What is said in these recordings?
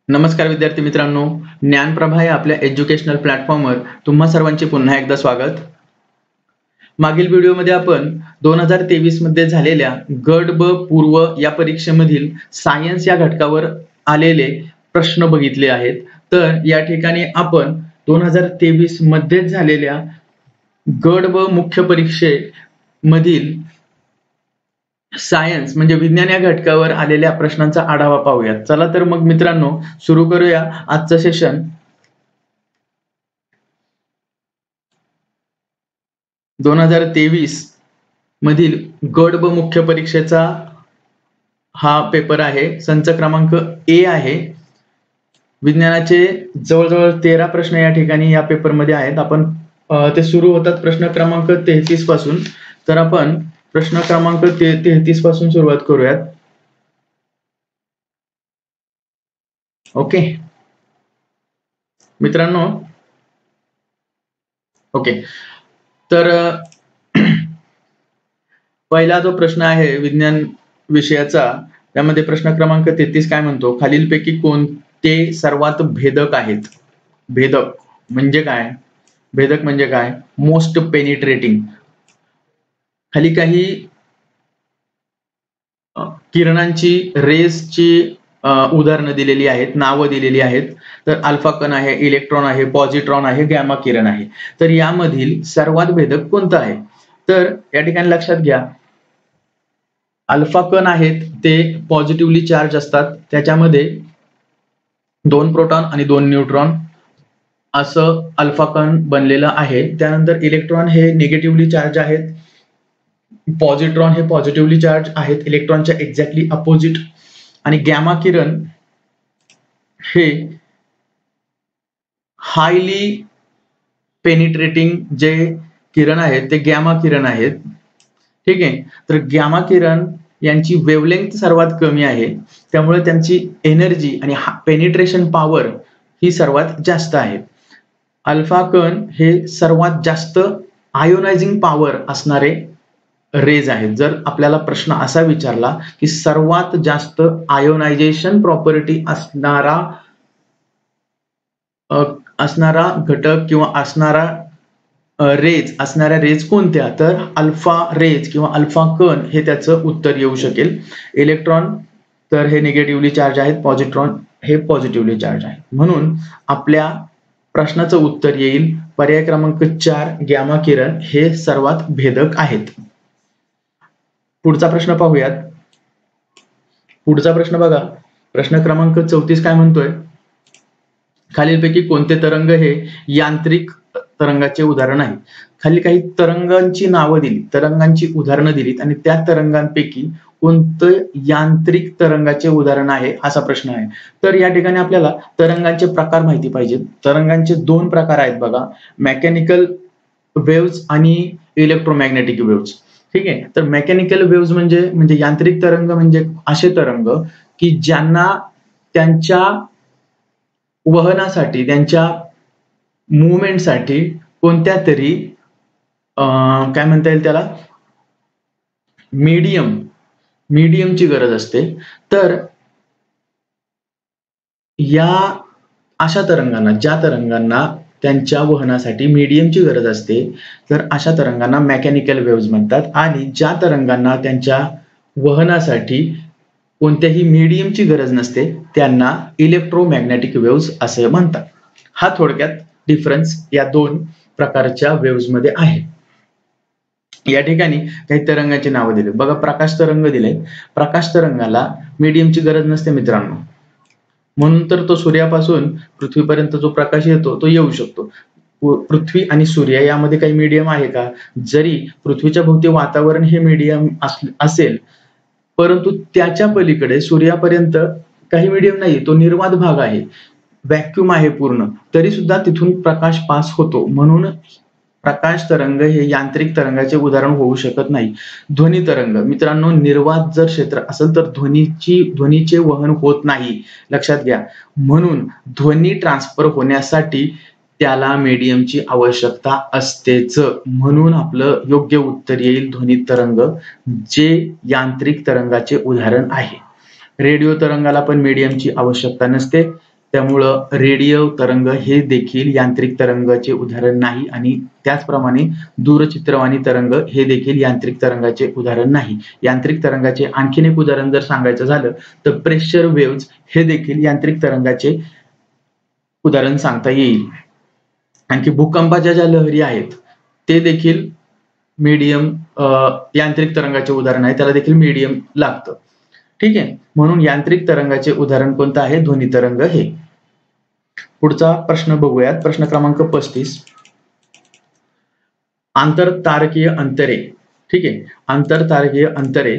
नमस्कार विद्यार्थी मित्रांनो, ज्ञानप्रभा या आपल्या एज्युकेशनल प्लॅटफॉर्मवर तुम्हा सर्वांचे पुन्हा एकदा स्वागत. मागील व्हिडिओमध्ये आपण 2023 मध्ये झालेल्या गट ब पूर्व या परीक्षेमधील सायन्स या घटकावर आलेले प्रश्न बघितले आहेत. तर या ठिकाणी आपण 2023 मध्ये झालेल्या गट ब मुख्य परीक्षेमधील सायन्स म्हणजे विज्ञान या घटकावर आलेल्या प्रश्नांचा आढावा पाहूयात. चला तर मग मित्रांनो सुरू करूया आजचं सेशन. 2023 मधील गट ब मुख्य परीक्षेचा हा पेपर आहे. संच क्रमांक ए आहे. विज्ञानाचे जवळजवळ 13 प्रश्न या ठिकाणी या पेपरमध्ये आहेत. आपण ते सुरू होतात प्रश्न क्रमांक 33 पासून. तर आपण प्रश्न क्रमांक 33 पासून सुरुवात करूयात. ओके मित्रांनो, ओके तर पहिला जो प्रश्न आहे विज्ञान विषयाचा, त्यामध्ये प्रश्न क्रमांक 33 काय म्हणतो, खालीलपैकी कोणते सर्वात भेदक आहेत? भेदक म्हणजे काय? भेदक म्हणजे काय? Most penetrating. खाली काही किरणांची रेसची उदाहरणं दिलेली आहेत, नावं दिलेली आहेत. तर अल्फा कण आहे, इलेक्ट्रॉन आहे, पॉझिट्रॉन आहे, गॅमा किरण आहे. तर यामधील सर्वात भेदक कोणतं आहे? तर या ठिकाणी लक्षात घ्या, अल्फा कण आहेत ते पॉझिटिव्हली चार्ज असतात. त्याच्यामध्ये 2 प्रोटॉन आणि 2 न्यूट्रॉन असं अल्फा कण बनलेलं आहे. त्यानंतर इलेक्ट्रॉन हे निगेटिव्हली चार्ज आहेत, पॉझिट्रॉन हे पॉझिटिव्हली चार्ज आहेत, इलेक्ट्रॉनच्या एक्झॅक्टली अपोजिट. आणि गॅमा किरण हे हायली पेनिट्रेटिंग जे किरण आहेत ते गॅमा किरण आहेत. ठीक आहे. तर गॅमा किरण यांची वेव्हलेंथ सर्वात कमी आहे, त्यामुळे त्यांची एनर्जी आणि पेनिट्रेशन पॉवर ही सर्वात जास्त आहे. अल्फा कण हे सर्वात जास्त आयोनायझिंग पॉवर असणारे रेज आहेत. जर आपल्याला प्रश्न असा विचारला की सर्वात जास्त आयोनायझेशन प्रॉपर्टी असणारा घटक किंवा असणाऱ्या रेज कोणत्या, तर अल्फा रेज किंवा अल्फा कण हे त्याचं उत्तर येऊ शकेल. इलेक्ट्रॉन तर हे निगेटिव्हली चार्ज आहेत, पॉझिट्रॉन हे पॉझिटिव्हली चार्ज आहे. म्हणून आपल्या प्रश्नाचं उत्तर येईल पर्याय क्रमांक 4, गॅमा किरण हे सर्वात भेदक आहेत. पुढचा प्रश्न पाहूयात. पुढचा प्रश्न बघा, प्रश्न क्रमांक 34 काय म्हणतोय, खालीलपैकी कोणते तरंग हे यांत्रिक तरंगाचे उदाहरण आहे? खाली काही तरंगांची नावं दिली, तरंगांची उदाहरणं दिलीत आणि त्या तरंगांपैकी कोणतं यांत्रिक तरंगाचे उदाहरण आहे असा प्रश्न आहे. तर या ठिकाणी आपल्याला तरंगांचे प्रकार माहिती पाहिजेत. तरंगांचे 2 प्रकार आहेत बघा, मेकॅनिकल वेव्हज आणि इलेक्ट्रोमॅग्नेटिक वेव्हज. ठीक आहे. तर मेकॅनिकल वेव्हज म्हणजे यांत्रिक तरंग म्हणजे असे तरंग की ज्यांना त्यांच्या वहनासाठी, त्यांच्या मुवमेंटसाठी कोणत्या तरी काय म्हणता येईल त्याला, मीडियमची गरज असते. तर या अशा तरंगांना, ज्या तरंगांना त्यांच्या वहनासाठी मीडियमची गरज असते, तर अशा तरंगांना मेकॅनिकल वेव्हज म्हणतात. आणि ज्या तरंगांना त्यांच्या वहनासाठी कोणत्याही मीडियमची गरज नसते त्यांना इलेक्ट्रोमॅग्नेटिक वेव्हज असे म्हणतात. हा थोडक्यात डिफरन्स या 2 प्रकारच्या वेव्हज मध्ये आहे. या ठिकाणी काही तरंगाची नावं दिली बघा. प्रकाश तरंग दिले. प्रकाश तरंगाला मीडियमची गरज नसते मित्रांनो, म्हणून तर तो सूर्यापासून पृथ्वीपर्यंत जो प्रकाश येतो तो येऊ शकतो. पृथ्वी आणि सूर्य यामध्ये काही मीडियम आहे का? जरी पृथ्वीच्या भोवती वातावरण हे मीडियम असेल, परंतु त्याच्या पलीकडे सूर्यापर्यंत काही मीडियम नाही, तो निर्वात भाग आहे, व्हॅक्यूम आहे पूर्ण, तरी सुद्धा तिथून प्रकाश पास होतो. म्हणून प्रकाश तरंग हे यांत्रिक तरंगाचे उदाहरण होऊ शकत नाही. ध्वनी तरंग मित्रांनो, निर्वात जर क्षेत्र असेल तर ध्वनीचे वहन होत नाही, लक्षात घ्या. म्हणून ध्वनी ट्रान्सफर होण्यासाठी त्याला मीडियमची आवश्यकता असतेच. म्हणून आपलं योग्य उत्तर येईल ध्वनी तरंग, जे यांत्रिक तरंगाचे उदाहरण आहे. रेडिओ तरंगाला पण मीडियमची आवश्यकता नसते, त्यामुळं रेडिओ तरंग हे देखील यांत्रिक तरंगाचे उदाहरण नाही आणि त्याचप्रमाणे दूरचित्रवाणी तरंग हे देखील यांत्रिक तरंगाचे उदाहरण नाही. यांत्रिक तरंगाचे आणखीन एक उदाहरण जर सांगायचं झालं तर प्रेशर वेव्हज हे देखील यांत्रिक तरंगाचे उदाहरण सांगता येईल. आणखी भूकंपाच्या ज्या लहरी आहेत ते देखील मीडियम यांत्रिक तरंगाचे उदाहरण आहे, त्याला देखील मीडियम लागतं. ठीक आहे, म्हणून यांत्रिक तरंगाचे उदाहरण कोणतं आहे? ध्वनी तरंग हे. पुढचा प्रश्न बघूयात, प्रश्न क्रमांक 35. आंतरतारकीय अंतरे. ठीक आहे, आंतरतारकीय अंतरे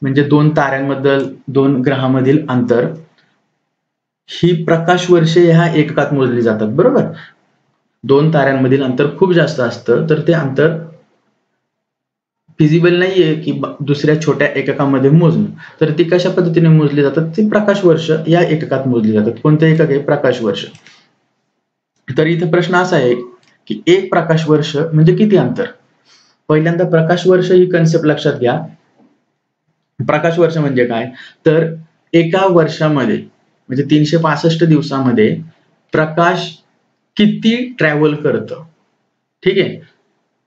म्हणजे दोन ताऱ्यांबद्दल, दोन ग्रहामधील अंतर ही प्रकाश वर्षे ह्या एककात मोजली जातात. बरोबर, दोन ताऱ्यांमधील अंतर खूप जास्त असतं तर ते अंतर फिजिबल नाहीये की दुसऱ्या छोट्या एककामध्ये मोजणं. तर ती कशा पद्धतीने मोजली जातात? ती प्रकाश वर्ष या एककात मोजली जातात. कोणतं एकक आहे? प्रकाश वर्ष. तर इथे प्रश्न असा आहे की एक प्रकाश वर्ष म्हणजे किती अंतर? पहिल्यांदा प्रकाश वर्ष ही कन्सेप्ट लक्षात घ्या. प्रकाश वर्ष म्हणजे काय? तर एका वर्षामध्ये म्हणजे 365 दिवसामध्ये प्रकाश किती ट्रॅव्हल करतं. ठीक आहे,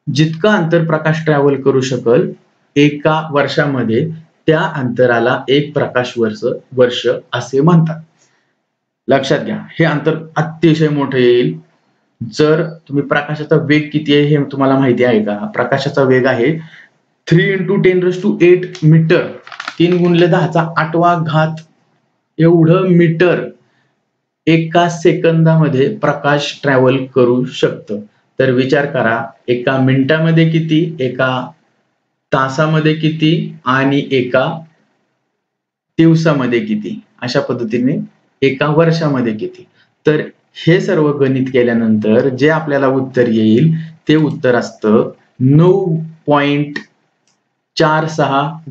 जितकं अंतर प्रकाश ट्रॅव्हल करू शकल एका वर्षामध्ये त्या अंतराला एक प्रकाश वर्ष असे म्हणतात. लक्षात घ्या, हे अंतर अतिशय मोठं येईल. जर तुम्ही प्रकाशाचा वेग किती आहे हे तुम्हाला माहिती आहे का? प्रकाशाचा वेग आहे 3 × 10⁸ मीटर, 3×10⁸ एवढं मीटर एका सेकंदामध्ये प्रकाश ट्रॅव्हल करू शकतं. तर विचार करा, एका मिनिटामध्ये किती, एका तासामध्ये किती आणि एका दिवसामध्ये किती, अशा पद्धतीने एका वर्षामध्ये किती. तर हे सर्व गणित केल्यानंतर जे आपल्याला उत्तर येईल ते उत्तर असतं 9.46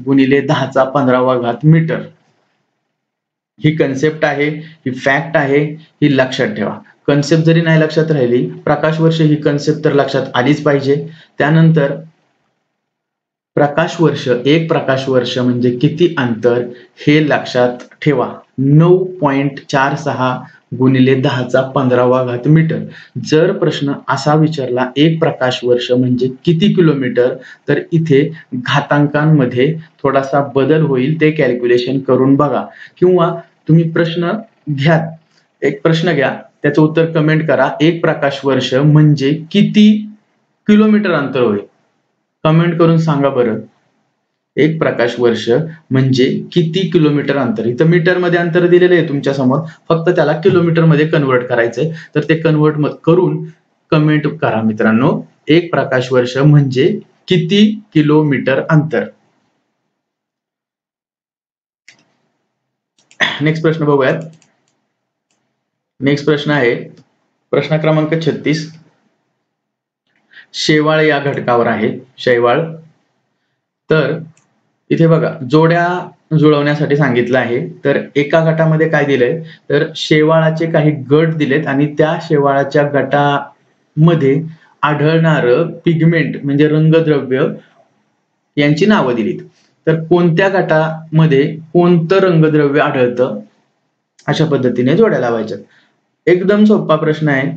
× 10⁻15 मीटर. ही कन्सेप्ट आहे, ही फॅक्ट आहे, ही लक्षात ठेवा. कन्सेप्ट जरी नाही लक्षात राहिली, प्रकाश वर्ष ही कन्सेप्ट तर लक्षात आलीच पाहिजे. त्यानंतर प्रकाश वर्ष, एक प्रकाश वर्ष म्हणजे किती अंतर हे लक्षात ठेवा. 9.46 × 10⁻15 मीटर. जर प्रश्न असा विचारला एक प्रकाश वर्ष म्हणजे किती किलोमीटर, तर इथे घातांकांमध्ये थोडासा बदल होईल, ते कॅल्क्युलेशन करून बघा. किंवा तुम्ही प्रश्न घ्या, एक प्रश्न घ्या, त्याचं उत्तर कमेंट करा. एक प्रकाश वर्ष म्हणजे किती किलोमीटर अंतर होईल? कमेंट करून सांगा बरं. एक प्रकाश वर्ष म्हणजे किती किलोमीटर अंतर? इथं मीटर मध्ये अंतर दिलेलं आहे तुमच्या समोर, फक्त त्याला किलोमीटर मध्ये कन्वर्ट करायचंय. तर ते कन्वर्ट करून कमेंट करा मित्रांनो. एक प्रकाश वर्ष म्हणजे किती किलोमीटर अंतर? नेक्स्ट प्रश्न बघूयात. नेक्स्ट प्रश्न आहे प्रश्न क्रमांक 36. शेवाळ या घटकावर आहे. शेवाळ. तर इथे बघा, जोड्या जुळवण्यासाठी सांगितलं आहे. तर एका गटामध्ये काय दिलंय, तर शेवाळाचे काही गट दिलेत आणि त्या शेवाळाच्या गटामध्ये आढळणारं पिगमेंट म्हणजे रंगद्रव्य यांची नावं दिलीत. तर कोणत्या गटामध्ये कोणतं रंगद्रव्य आढळतं, अशा पद्धतीने जोड्या लावायच्या. एकदम सोपा प्रश्न आहे.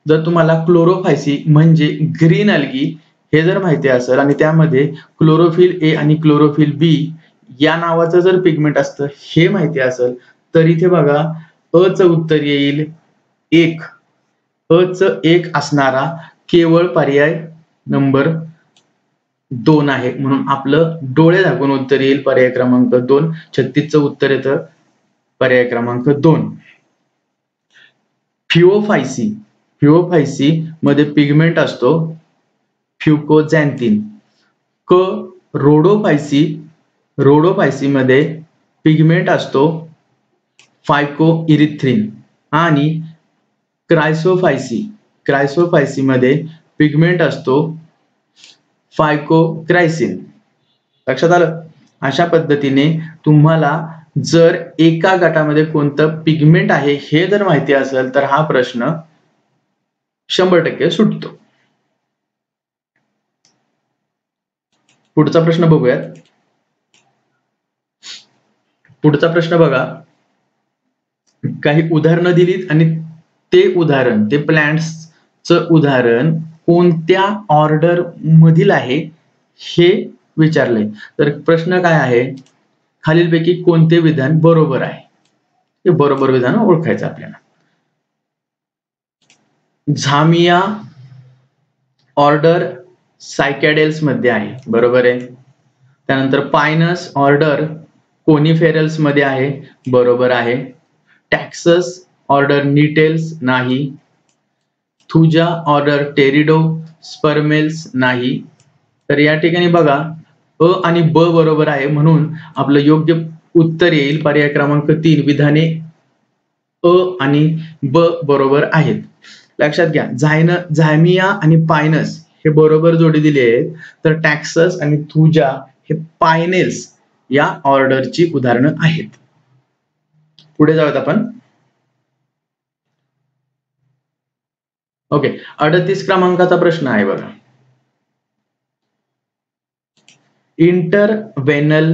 जर तुम्हाला क्लोरोफायसी म्हणजे ग्रीन अल्गी हे जर माहिती असेल आणि त्यामध्ये क्लोरोफिल ए आणि क्लोरोफिल बी या नावाचं जर पिगमेंट असतं हे माहिती असेल, तर इथे बघा अ चं उत्तर येईल 1. अ चं 1 असणारा केवळ पर्याय नंबर 2 आहे. म्हणून आपलं डोळे झाकून उत्तर येईल पर्याय क्रमांक 2. 36चं उत्तर येतं पर्याय क्रमांक 2. फिओफायसी. फिओफायसी मध्ये पिगमेंट असतो फ्युकोझॅन्थिन. क रोडोफायसी. रोडोफायसी मध्ये पिगमेंट असतो फायकोइरिथ्रिन. आणि क्रायसोफायसी. क्रायसोफायसी मध्ये पिगमेंट असतो फायकोक्रायसिन. लक्षात आलं? अशा पद्धतीने तुम्हाला जर एका गटामध्ये कोणतं पिगमेंट आहे हे जर माहिती असेल तर हा प्रश्न 100% सुटतो. पुढचा प्रश्न बघूयात. पुढचा प्रश्न बघा. काही उदाहरणं दिलीत आणि ते प्लांट्सचं उदाहरण कोणत्या ऑर्डर मधील आहे हे विचारलंय. तर प्रश्न काय आहे, खालीलपैकी कोणते विधान बरोबर आहे, हे बरोबर विधान ओळखायचं आपल्याला. झामिया ऑर्डर सायकॅडेल्स मध्ये आहे, बरोबर आहे. त्यानंतर पायनस ऑर्डर कोनिफेरल्स मध्ये आहे, बरोबर आहे. टॅक्सस ऑर्डर निटेल्स नाही. थुजा ऑर्डर टेरिडो स्पर्मेल्स नाही. तर या ठिकाणी बघा अ आणि ब बरोबर आहे, म्हणून आपलं योग्य उत्तर येईल पर्याय क्रमांक 3, विधाने अ आणि ब बरोबर आहेत. लक्षात घ्या, झायमिया आणि पायनस हे बरोबर जोडी दिली आहेत, तर टॅक्सस आणि थुजा हे पायनेल्स या ऑर्डरची उदाहरणं आहेत. पुढे जाऊयात आपण. ओके, 38 क्रमांकाचा प्रश्न आहे बघा. इंटरव्हेनल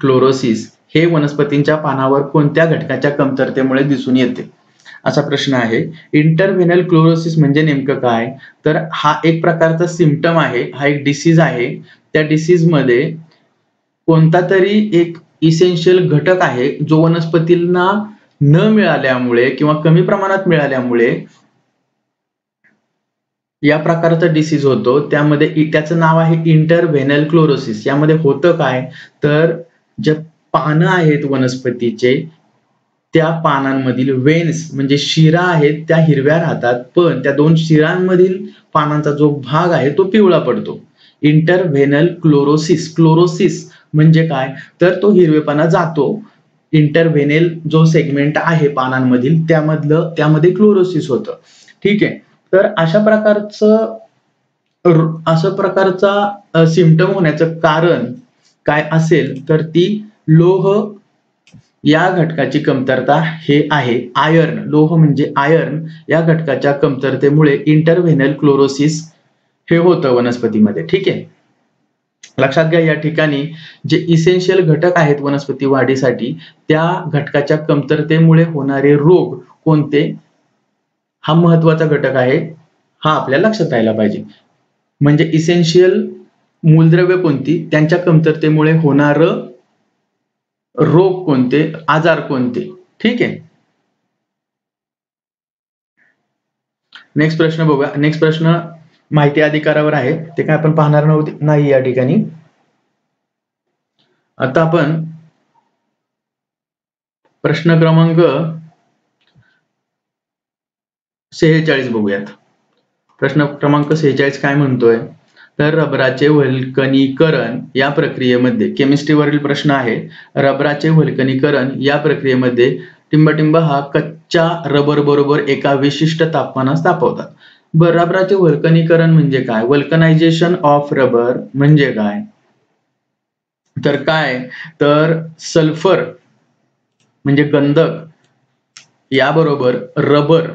क्लोरोसिस हे वनस्पतींच्या पानावर कोणत्या घटकाच्या कमतरतेमुळे दिसून येते, असा प्रश्न आहे. इंटरव्हेनल क्लोरोसिस म्हणजे नेमकं काय, तर हा एक प्रकारचा सिम्पटम आहे, हा एक डिसीज आहे. त्या डिसीज मध्ये कोणता तरी एक इसेन्शियल घटक आहे जो वनस्पतींना न मिळाल्यामुळे किंवा कमी प्रमाणात मिळाल्यामुळे या प्रकारचा डिसीज होतो. त्यामध्ये त्याचं नाव आहे इंटरव्हेनल क्लोरोसिस. यामध्ये होतं काय, तर जे पानं आहेत वनस्पतीचे, त्या पानांमधील वेन्स म्हणजे शिरा आहेत त्या हिरव्या राहतात, पण त्या 2 शिरांमधील पानांचा जो भाग आहे तो पिवळा पडतो. इंटरव्हेनल क्लोरोसिस म्हणजे काय, तर तो हिरवेपणा जातो. इंटरव्हेनल जो सेगमेंट आहे पानांमधील त्यामध्ये क्लोरोसिस होतं. ठीक आहे. तर अशा प्रकारचा सिम्पटम होण्याचं कारण काय असेल, तर ती लोह या घटकाची कमतरता हे आहे. आयर्न, लोह म्हणजे आयर्न या घटकाच्या कमतरतेमुळे इंटरव्हेनल क्लोरोसिस हे होतं वनस्पतीमध्ये. ठीक आहे, लक्षात घ्या. या ठिकाणी जे इसेन्शियल घटक आहेत वनस्पती वाढीसाठी, त्या घटकाच्या कमतरतेमुळे होणारे रोग कोणते, हा महत्वाचा घटक आहे, हा आपल्याला लक्षात राहायला पाहिजे. म्हणजे इसेन्शियल मूलद्रव्य कोणती, त्यांच्या कमतरतेमुळे होणार रोग कोणते, आजार कोणते. ठीक आहे, नेक्स्ट प्रश्न बघूया. नेक्स्ट प्रश्न माहिती अधिकारावर आहे, ते काय आपण पाहणार नाही या ठिकाणी. आता आपण प्रश्न क्रमांक 46 बघूयात. प्रश्न क्रमांक 46 काय म्हणतोय, तर रबराचे वल्कनीकरण या प्रक्रियेमध्ये, केमिस्ट्रीवरील प्रश्न आहे. रबराचे वल्कनीकरण या प्रक्रियेमध्ये टिंबटिंब हा कच्च्या रबर बरोबर एका विशिष्ट तापमानात तापवतात. बरं, रबराचे वल्कनीकरण म्हणजे काय, वल्कनायझेशन ऑफ रबर म्हणजे काय, तर काय, तर सल्फर म्हणजे गंधक याबरोबर रबर,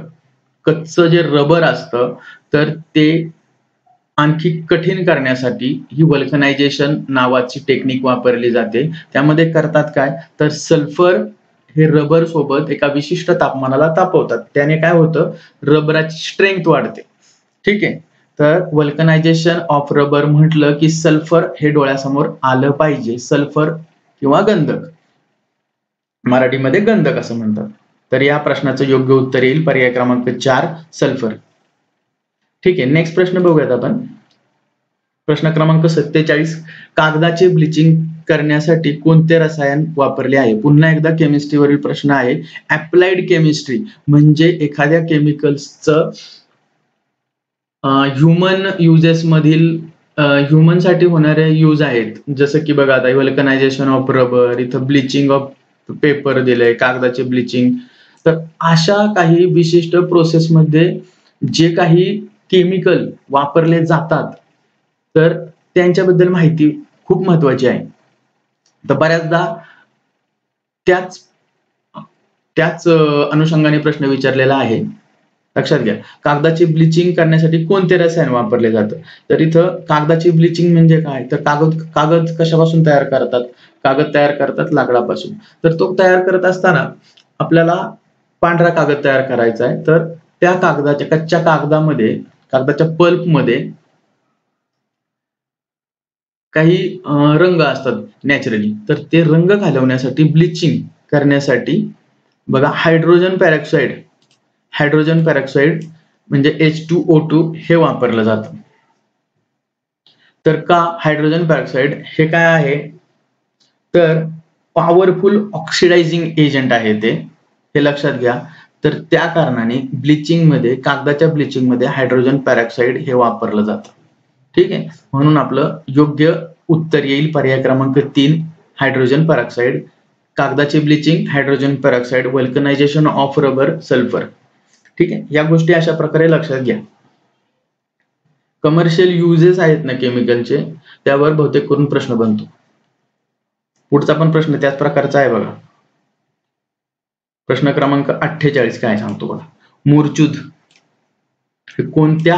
कच्चं जे रबर असतं तर ते आणखी कठीण करण्यासाठी ही वल्कनायझेशन नावाची टेक्निक वापरली जाते. त्यामध्ये करतात काय, तर सल्फर हे रबर सोबत एका विशिष्ट तापमानाला तापवतात. त्याने काय होतं, रबराची स्ट्रेंथ वाढते. ठीक आहे, तर वल्कनायझेशन ऑफ रबर म्हटलं की सल्फर हे डोळ्यासमोर आलं पाहिजे. सल्फर किंवा गंधक, मराठीमध्ये गंधक असं म्हणतात. तर या प्रश्नाचं योग्य उत्तर येईल पर्याय क्रमांक 4, सल्फर. ठीक आहे, नेक्स्ट प्रश्न बघूयात आपण. प्रश्न क्रमांक 47, कागदाचे ब्लिचिंग करण्यासाठी कोणते रसायन वापरले आहे. पुन्हा एकदा केमिस्ट्रीवरील प्रश्न आहे. अप्लाइड केमिस्ट्री म्हणजे एखाद्या केमिकल्सचं ह्युमन युजेस मधील ह्युमन साठी होणारे यूज आहेत. जसं की बघा आता वल्कनायझेशन ऑफ रबर, इथं ब्लिचिंग ऑफ पेपर दिलंय, कागदाचे ब्लिचिंग. तर अशा काही विशिष्ट प्रोसेसमध्ये जे काही केमिकल वापरले जातात तर त्यांच्याबद्दल माहिती खूप महत्वाची आहे. तर बऱ्याचदा त्याच अनुषंगाने प्रश्न विचारलेला आहे. लक्षात घ्या. कागदाची ब्लिचिंग करण्यासाठी कोणते रसायन वापरले जातं? तर इथं कागदाची ब्लिचिंग म्हणजे काय, तर कागद कशापासून तयार करतात? कागद तयार करतात लाकडापासून. तर तो तयार करत असताना आपल्याला पांढरा कागद तयार करायचा आहे, तर त्या कागदाच्या कच्च्या कागदामध्ये, कागदाच्या पल्पमध्ये काही रंग असतात नॅचरली. तर ते रंग घालवण्यासाठी, ब्लिचिंग करण्यासाठी बघा हायड्रोजन पेरॉक्साईड म्हणजे H2O2 हे वापरलं जातं. तर का हायड्रोजन पेरॉक्साईड हे काय आहे, तर पॉवरफुल ऑक्सिडायझिंग एजंट आहे ते, हे लक्षात घ्या. तर त्या कारणाने कागदाच्या ब्लिचिंग मध्ये हायड्रोजन पेरॉक्साईड हे वापरलं जातं. ठीक आहे, म्हणून आपलं योग्य उत्तर येईल पर्याय क्रमांक 3, हायड्रोजन पेरॉक्साईड. कागदाची bleaching, hydrogen peroxide, vulcanization of rubber, sulphur. ठीक आहे, या गोष्टी अशा प्रकारे लक्षात घ्या. कमर्शियल युजेस आहेत ना केमिकलचे, त्यावर बहुतेक करून प्रश्न बनतो. पुढचा पण प्रश्न त्याच प्रकारचा आहे बघा. प्रश्न क्रमांक 48 काय सांगतो बघा. मूर्छित हे कोणत्या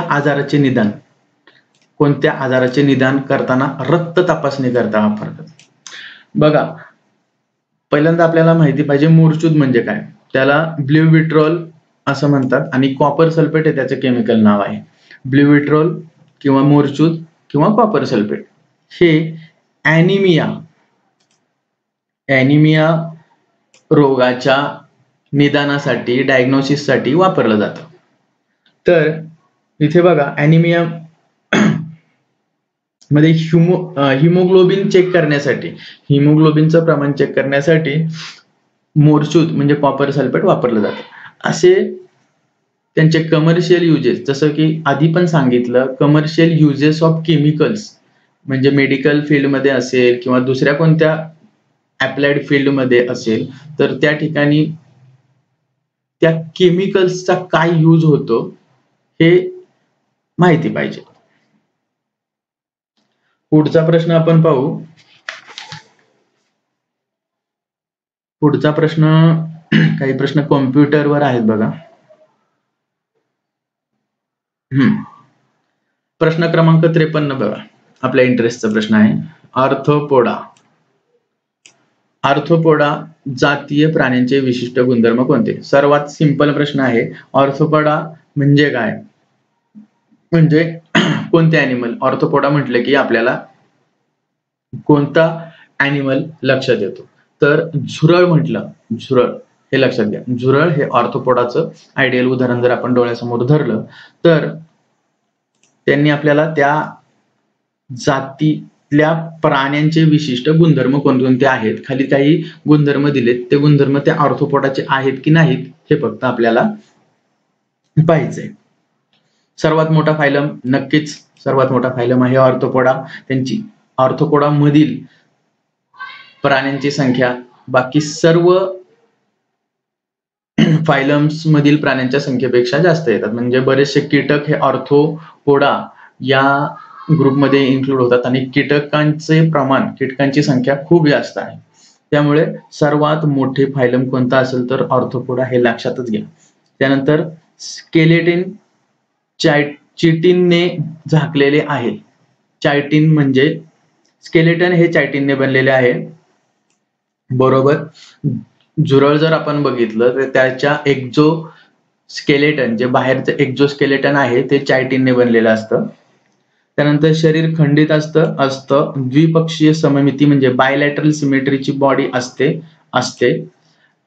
आजाराचे निदान करताना रक्त तपासणी करता वापरतात? बघा, पहिल्यांदा आपल्याला माहिती पाहिजे मूर्छित म्हणजे काय. त्याला ब्ल्यू विट्रॉल असं म्हणतात आणि कॉपर सल्फेट हे त्याचं केमिकल नाव आहे. ब्ल्यू विट्रॉल किंवा मूर्छित किंवा कॉपर सल्फेट हे ॲनिमिया रोगाच्या निदानासाठी, डायग्नोसिससाठी वापरलं जातं. तर इथे बघा, ॲनिमिया मध्ये हिमोग्लोबिन चेक करण्यासाठी, हिमोग्लोबिनचं प्रमाण चेक करण्यासाठी मूर्छित म्हणजे कॉपर सल्फेट वापरलं जातं. असे त्यांचे कमर्शियल युजेस, जसं की आधी पण सांगितलं, कमर्शियल युजेस ऑफ केमिकल्स म्हणजे मेडिकल फील्डमध्ये असेल किंवा दुसऱ्या कोणत्या अप्लाइड फील्डमध्ये असेल, तर त्या ठिकाणी त्या केमिकल्सचा काय यूज होतो हे माहिती पाहिजे. पुढचा प्रश्न आपण पाहू. पुढचा प्रश्न, काही प्रश्न कॉम्प्युटरवर आहेत बघा. प्रश्न क्रमांक 53 बघा, आपल्या इंटरेस्टचा प्रश्न आहे. आर्थ्रोपोडा जातीय प्राण्यांचे विशिष्ट गुणधर्म कोणते? सर्वात सिंपल प्रश्न आहे. आर्थ्रोपोडा म्हणजे काय, म्हणजे कोणते ॲनिमल. आर्थ्रोपोडा म्हटलं की आपल्याला कोणता ॲनिमल लक्षात येतो, तर झुरळ हे लक्षात घ्या. झुरळ हे आर्थ्रोपोडाचं आयडियल उदाहरण जर आपण डोळ्यासमोर धरलं, तर त्यांनी आपल्याला त्या जातीतल्या प्राण्यांचे विशिष्ट गुणधर्म कोणकोणते आहेत, खाली काही गुणधर्म दिलेत, ते गुणधर्म त्या आर्थ्रोपोडाचे आहेत की नाहीत हे फक्त आपल्याला पाहायचंय. सर्वात मोठा फायलम, नक्कीच सर्वात मोठा फायलम आहे आर्थ्रोपोडा. त्यांची आर्थ्रोपोडा मधील प्राण्यांची संख्या बाकी सर्व फायलम्स मधील प्राण्यांच्या संख्येपेक्षा जास्त येतात. म्हणजे बरेचसे कीटक हे आर्थ्रोपोडा या ग्रुपमध्ये इन्क्लूड होतात आणि कीटकांची संख्या खूप जास्त आहे. त्यामुळे सर्वात मोठे फायलम कोणता असेल तर आर्थ्रोपोडा हे लक्षातच घ्या. त्यानंतर स्केलेटन चिटिनने झाकलेले आहे. चायटिन म्हणजे स्केलेटन हे चायटिनने बनलेले आहे, बरोबर. झुरळ जर आपण बघितलं तर त्याच्या एक्झोस्केलेटन, जे बाहेरचं एक्झोस्केलेटन आहे ते चायटिनने बनलेलं असतं. त्यानंतर शरीर खंडित असतं. द्विपक्षीय सममिती म्हणजे बायलॅटरल सिमेट्रीची बॉडी असते.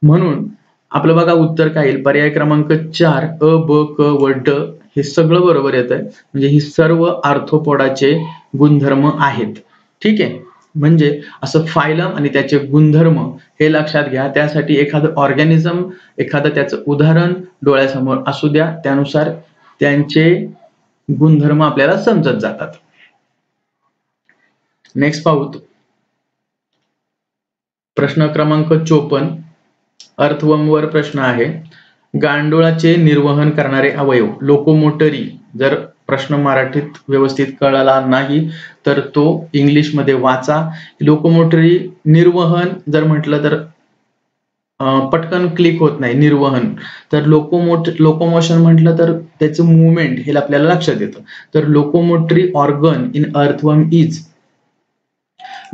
म्हणून आपलं बघा उत्तर काय येईल, पर्याय क्रमांक 4 अ, ब, क व ड हे सगळं बरोबर येत आहे. म्हणजे ही सर्व आर्थ्रोपोडाचे गुणधर्म आहेत. ठीक आहे, म्हणजे असं फायलम आणि त्याचे गुणधर्म हे लक्षात घ्या. त्यासाठी एखादं ऑर्गॅनिझम, एखादं त्याचं उदाहरण डोळ्यासमोर असू द्या, त्यानुसार त्यांचे गुणधर्म आपल्याला समजत जातात. नेक्स्ट पाहूत. प्रश्न क्रमांक 54 अर्थवर्मवर प्रश्न आहे. गांडुळाचे निर्वहन करणारे अवयव, लोकोमोटरी. जर प्रश्न मराठीत व्यवस्थित कळला नाही तर तो इंग्लिश मध्ये वाचा. लोकोमोटरी निर्वहन जर म्हटलं तर पटकन क्लिक होत नाही, निर्वहन. तर लोकोमोशन म्हटलं तर त्याचं मुवमेंट हे आपल्याला लक्षात येतं. तर locomotory organ in earthworm is,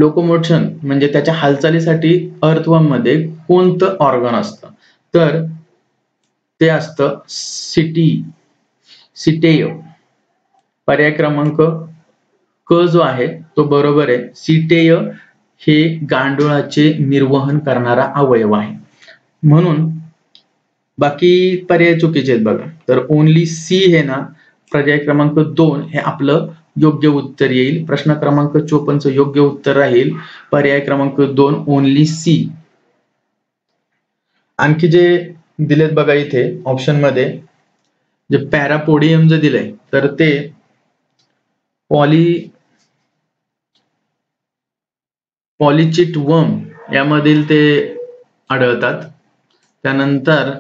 locomotion म्हणजे त्याच्या हालचालीसाठी अर्थवर्म मध्ये कोणतं ऑर्गन असतं, तर ते असतं सिटेय. पर्याय क्रमांक क जो आहे तो बरोबर आहे. सिटेय हे गांडुळाचे निर्वहन करणारा अवयव आहे. म्हणून बाकी पर्याय चुकीचे आहेत बघा. तर ओनली सी हे ना, पर्याय क्रमांक 2 हे आपलं योग्य उत्तर येईल. प्रश्न क्रमांक 54 योग्य उत्तर राहील पर्याय क्रमांक 2 ओनली सी. आणखी जे दिलेत बघा इथे ऑप्शन मध्ये, जे पॅरापोडियम जे दिलंय तर ते पॉलीचिट वर्म यामधील ते आढळतात. त्यानंतर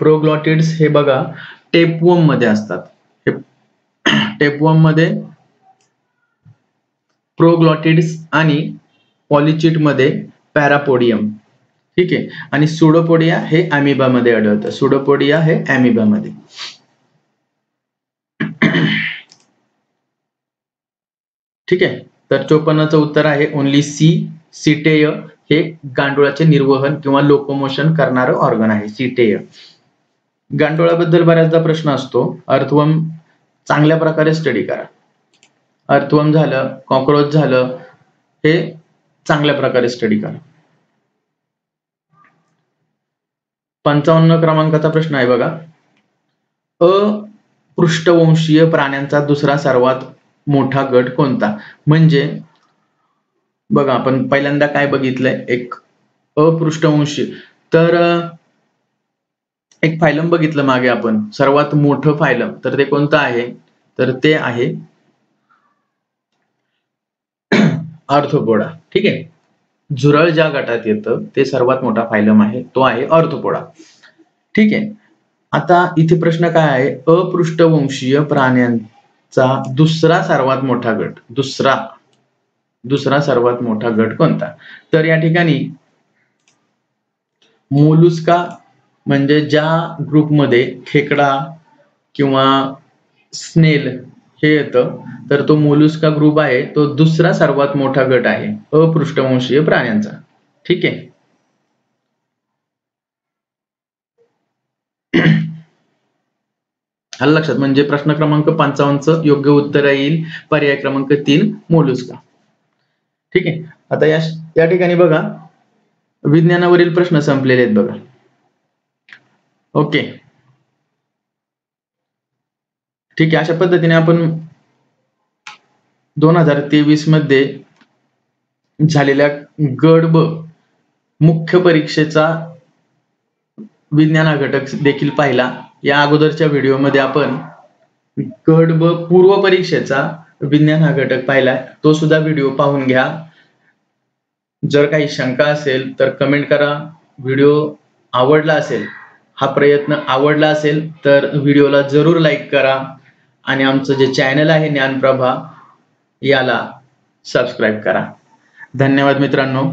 प्रोग्लॉटिड्स हे बघा टेपवर्म मध्ये असतात. टेपवर्म मध्ये प्रोग्लॉटिड्स आणि पॉलीचिट मध्ये पॅरापोडियम. ठीक आहे. आणि सुडोपोडिया हे अॅमिबा मध्ये आढळतं. सुडोपोडिया हे अॅमिबा मध्ये. ठीक आहे. तर 54चं उत्तर आहे ओनली सी. सिटेय हे गांडुळाचे निर्वहन किंवा लोकोमोशन करणारं ऑर्गन आहे सिटेय. गांडुळाबद्दल बऱ्याचदा प्रश्न असतो. अर्थवर्म चांगल्या प्रकारे स्टडी करा. अर्थवर्म झालं, कॉकरोच झालं, हे चांगल्या प्रकारे स्टडी करा. 55 क्रमांकाचा प्रश्न आहे बघा. अपृष्ठवंशीय प्राण्यांचा दुसरा सर्वात मोठा गट कोणता? म्हणजे बघा आपण पहिल्यांदा काय बघितलंय, एक अपृष्ठवंशीय. तर एक फायलम बघितलं मागे आपण, सर्वात मोठं फायलम, तर ते कोणतं आहे? तर ते आहे आर्थ्रोपोडा. ठीक आहे. झुरळ ज्या गटात येतं ते सर्वात मोठा फायलम आहे, तो आहे आर्थ्रोपोडा. ठीक आहे. आता इथे प्रश्न काय आहे, अपृष्ठवंशीय प्राण्यांचा दुसरा सर्वात मोठा गट, दुसरा सर्वात मोठा गट कोणता? तर या ठिकाणी मोलुस्का म्हणजे ज्या ग्रुपमध्ये खेकडा किंवा स्नेल हे येतं, तर तो मोलुस्का ग्रुप आहे, तो दुसरा सर्वात मोठा गट आहे अपृष्ठवंशीय प्राण्यांचा. ठीक आहे. आलं लक्षात? म्हणजे प्रश्न क्रमांक 55चं योग्य उत्तर येईल पर्याय क्रमांक 3 मोलुस्का. ठीक आहे. आता या ठिकाणी बघा विज्ञानावरील प्रश्न संपलेले आहेत बघा. ओके. ठीक आहे. अशा पद्धतीने आपण 2023 मध्ये झालेल्या गट ब मुख्य परीक्षेचा विज्ञान हा घटक देखील पाहिला. या अगोदरच्या व्हिडिओमध्ये आपण गट ब पूर्व परीक्षेचा विज्ञान हा घटक पाहिलाय, तो सुद्धा व्हिडिओ पाहून घ्या. जर काही शंका असेल तर कमेंट करा. व्हिडिओ आवडला असेल, हा प्रयत्न आवडला असेल तर व्हिडिओला जरूर लाईक करा आणि आमचं जे चॅनल आहे ज्ञानप्रभा याला सबस्क्राईब करा. धन्यवाद मित्रांनो.